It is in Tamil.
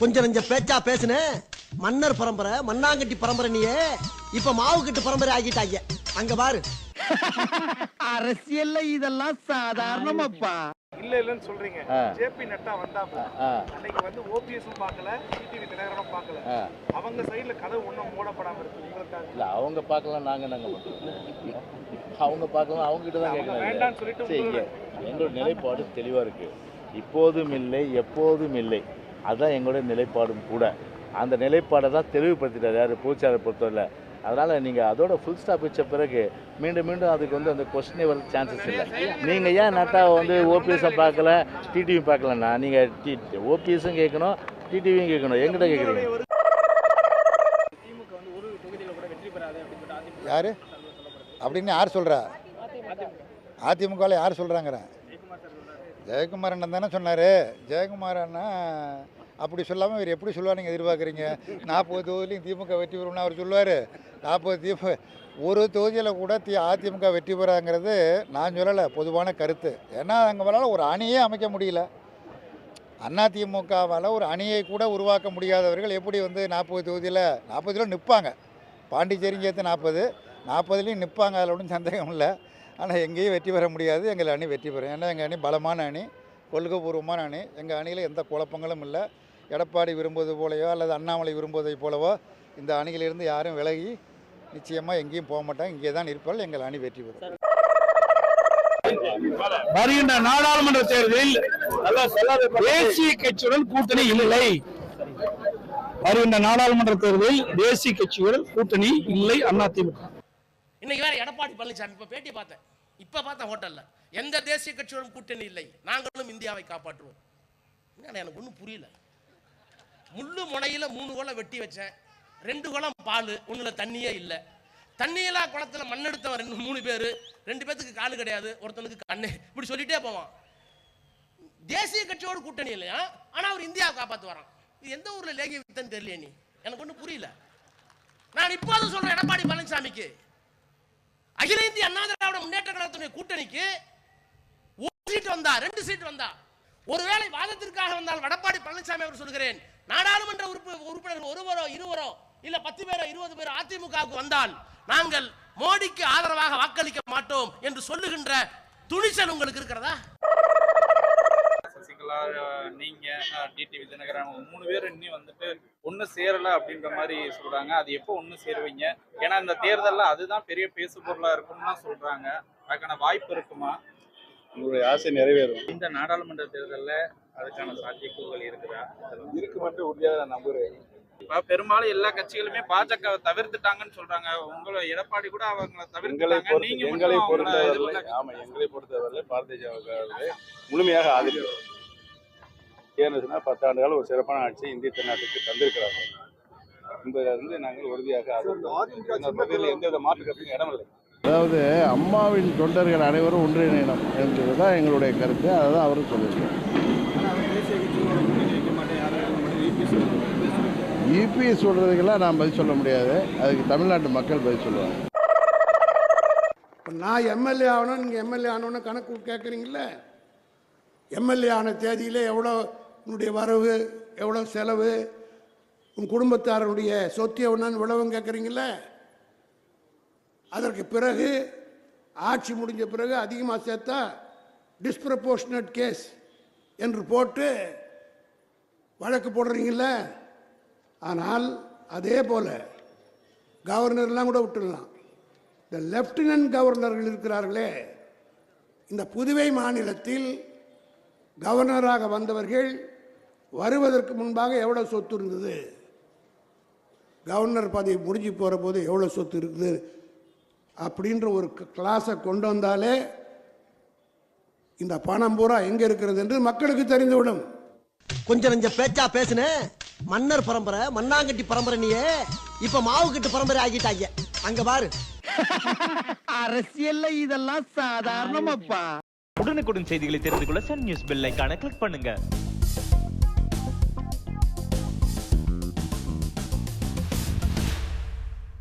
கொஞ்சம் நஞ்ச பேச்சா பேசுன மன்னர் பரம்பரை மண்ணாங்கட்டி பரம்பரை நீயே இப்ப மாவு கட்டு பரம்பரை ஆகிட்டாங்க. அங்க பாரு. அரசியல்ல இதெல்லாம் சாதாரணமாப்பா. இல்லன்னு சொல்றீங்க. ஜேபி நட்டா வந்தாப்ல அன்னைக்கு வந்து ஓபிஎஸும் பார்க்கல, டிடிவி தினகரனும் பார்க்கல. அவங்க சைடுல கதவு ஒண்ணும் மூடப்படாம இருக்கு உங்களுக்காக. இல்ல அவங்க பார்க்கலாம், நாங்க அவங்க பார்க்கலாம், அவங்க கிட்ட தான் கேட்கலாம். வேண்டாம்னு சொல்லிட்டு எங்களோட நிலைப்பாடு தெளிவா இருக்கு. இப்போதும் இல்லை, எப்போதும் இல்லை. அதுதான் எங்களுடைய நிலைப்பாடும் கூட. அந்த நிலைப்பாடை தான் தெளிவுபடுத்திட்டார் யார் பொதுச்செயலாளர் பொறுத்தவரை. அதனால் நீங்கள் அதோட ஃபுல் ஸ்டாப் வச்ச பிறகு மீண்டும் மீண்டும் அதுக்கு வந்து அந்த கொஸ்டினே வர சான்சஸ் இல்லை. நீங்கள் ஏன் நட்டாவை வந்து ஓபிஎஸை பார்க்கல, டிடிவி பார்க்கலன்னா நீங்கள் ஓபிஎஸும் கேட்கணும், டிடிவியும் கேட்கணும். எங்கிட்ட கேட்குறீங்க? யார் அப்படின்னு யார் சொல்கிறா? அதிமுகவில் யார் சொல்கிறாங்கிற? ஜெயக்குமார் அண்ணன் தானே சொன்னார். ஜெயக்குமார் அண்ணா அப்படி சொல்லாமல் இவர் எப்படி சொல்லுவார் நீங்கள் எதிர்பார்க்குறீங்க? 40 தொகுதியிலையும் திமுக வெற்றி பெறும்னு அவர் சொல்லுவார். 40 ஒரு தொகுதியில் கூட அதிமுக வெற்றி பெறாங்கிறது நான் சொல்லலை, பொதுவான கருத்து. ஏன்னா அவங்களால ஒரு அணியே அமைக்க முடியல. அதிமுகவால் ஒரு அணியை கூட உருவாக்க முடியாதவர்கள் எப்படி வந்து 40 தொகுதியில் நிற்பாங்க? பாண்டிச்சேரியும் சேர்த்து 40 நிற்பாங்க, அதில் ஒன்றும் சந்தேகம் இல்லை. ஆனால் எங்கேயும் வெற்றி பெற முடியாது. எங்கள் அணி வெற்றி பெறும். ஏன்னா எங்கள் அணி பலமான அணி, கொள்கைபூர்வமான அணி. எங்கள் அணியில் எந்த குழப்பங்களும் இல்லை. எடப்பாடி விரும்புவது போலவோ அல்லது அண்ணாமலை விரும்புவதை போலவோ இந்த அணியிலிருந்து யாரும் விலகி நிச்சயமாக எங்கேயும் போக மாட்டாங்க. இங்கே தான் இருப்பால் எங்கள் அணி வெற்றி பெறும். வருகின்ற நாடாளுமன்ற தேர்தலில் தேசிய கட்சியுடன் கூட்டணி இல்லை. வருகின்ற நாடாளுமன்ற தேர்தலில் தேசிய கட்சியுடன் கூட்டணி இல்லை அதிமுக. இன்னைக்கு வேற எடப்பாடி பழனிசாமி இப்ப பார்த்தேன் ஹோட்டல்ல, எந்த தேசிய கட்சியுடன் கூட்டணி இல்லை, நாங்களும் இந்தியாவை காப்பாற்றுவோம். எனக்கு ஒன்றும் புரியல. முள்ளு முனையில 3 குளம் வெட்டி வச்சேன், 2 குளம் பால், 1ல தண்ணியே இல்லை. தண்ணியெல்லாம் குளத்துல மண்ணெடுத்தவன் 3 பேர், 2 பேத்துக்கு காலு கிடையாது, ஒருத்தனுக்கு கண்ணு, இப்படி சொல்லிட்டே போவான். தேசிய கட்சியோடு கூட்டணி இல்லையா, ஆனா அவர் இந்தியாவை காப்பாத்து வரான். இது எந்த ஊர்ல லேகி வித்தன்னு தெரியல. நீ எனக்கு ஒன்றும் புரியல. நான் இப்போது சொல்றேன், எடப்பாடி பழனிசாமிக்கு அகில இந்திய அண்ணா திராவிட முன்னேற்ற கழகத்துடைய கூட்டணிக்கு 1 சீட் வந்தா, 2 சீட் வந்தா, ஒருவேளை வாதத்திற்காக வந்தால் எடப்பாடி பழனிசாமி அவர் சொல்கிறேன், நாடாளுமன்ற உறுப்பினர்கள் 1 2 இல்ல 10 பேரோ 20 பேரோ அதிமுகவுக்கு வந்தால் நாங்கள் மோடிக்கு ஆதரவாக வாக்களிக்க மாட்டோம் என்று சொல்லுகின்ற துணிச்சல் உங்களுக்கு இருக்கிறதா? சசிகலா, நீங்க, டிடிவி தினகரன் 3 பேர் இன்னும் வந்துட்டு ஒண்ணு சேரல அப்படின்ற மாதிரி சொல்றாங்க. அது எப்போ ஒண்ணு சேருவீங்க? ஏன்னா இந்த தேர்தல்ல அதுதான் பெரிய பேசு பொருளா இருக்கும்னு சொல்றாங்க. அதுக்கான வாய்ப்பு இருக்குமா? உங்களுடைய ஆசை நிறைவேறும். இந்த நாடாளுமன்ற தேர்தலில் அதுக்கான சாத்தியக்கூறுகள் இருக்குதா? இருக்கு மட்டும் உறுதியாக நம்புறேன். இப்ப பெரும்பாலும் எல்லா கட்சிகளுமே பாஜக தவிர்த்துட்டாங்கன்னு சொல்றாங்க. உங்களை எடப்பாடி கூட அவங்களை தவிர்த்துட்டாங்க. எங்களை பொறுத்தவரை பாரதிய ஜனதா முழுமையாக ஆதரிக்கிறோம். ஏன்னா 10 ஆண்டுகள் ஒரு சிறப்பான ஆட்சி இந்திய திருநாட்டுக்கு தந்திருக்கிறார்கள் என்பதிலிருந்து நாங்கள் உறுதியாக ஆதரிக்கிறோம். எந்தவித மாற்று கருத்துக்கும் இடமில்லை. அதாவது அம்மாவின் தொண்டர்கள் அனைவரும் ஒன்றிணையணும் என்பது தான் எங்களுடைய கருத்து. அதை தான் அவரும் சொல்லியிருக்காங்க. இபிஎஸ் சொல்றதுக்கெல்லாம் நான் பதில் சொல்ல முடியாது. அதுக்கு தமிழ்நாட்டு மக்கள் பதில் சொல்லுவாங்க. இப்போ நான் எம்எல்ஏ ஆகணும், நீங்கள் எம்எல்ஏ ஆனோன்னு கணக்கு கேட்குறீங்களே. எம்எல்ஏ ஆன தேதியில் எவ்வளோ உன்னுடைய வரவு, எவ்வளோ செலவு, உன் குடும்பத்தாரனுடைய சொத்து எவ்வளோன்னு விளவும் கேட்குறீங்களே. அதற்கு பிறகு ஆட்சி முடிஞ்ச பிறகு அதிகமாக சேர்த்தா டிஸ்ப்ரப்போர்ஷனட் கேஸ் என்று போட்டு வழக்கு போடுறீங்கள. ஆனால் அதே போல் கவர்னர்லாம் கூட விட்டுடலாம். இந்த லெப்டினன்ட் கவர்னர்கள் இருக்கிறார்களே, இந்த புதுவை மாநிலத்தில் கவர்னராக வந்தவர்கள் வருவதற்கு முன்பாக எவ்வளோ சொத்து இருந்தது, கவர்னர் பதவி முடிஞ்சு போகிற போது எவ்வளோ சொத்து இருக்குது அப்படின்ற ஒரு கிளாஸை கொண்டு வந்தாலே இந்த பணம் பூரா எங்கே இருக்கிறது என்று மக்களுக்கு தெரிந்துவிடும். கொஞ்சம் நஞ்ச பேச்சா பேசுன மன்னர் பரம்பரை மண்ணாங்கட்டி பரம்பரை நீயே இப்ப மாவு கட்டு பரம்பரை ஆகிட்டாங்க. அங்க பாரு. அரசியல்ல இதெல்லாம் சாதாரணமாப்பா. உடனுக்குடன் செய்திகளை தெரிந்து கொள்ள சன் நியூஸ் பெல் ஐகானை கிளிக் பண்ணுங்க.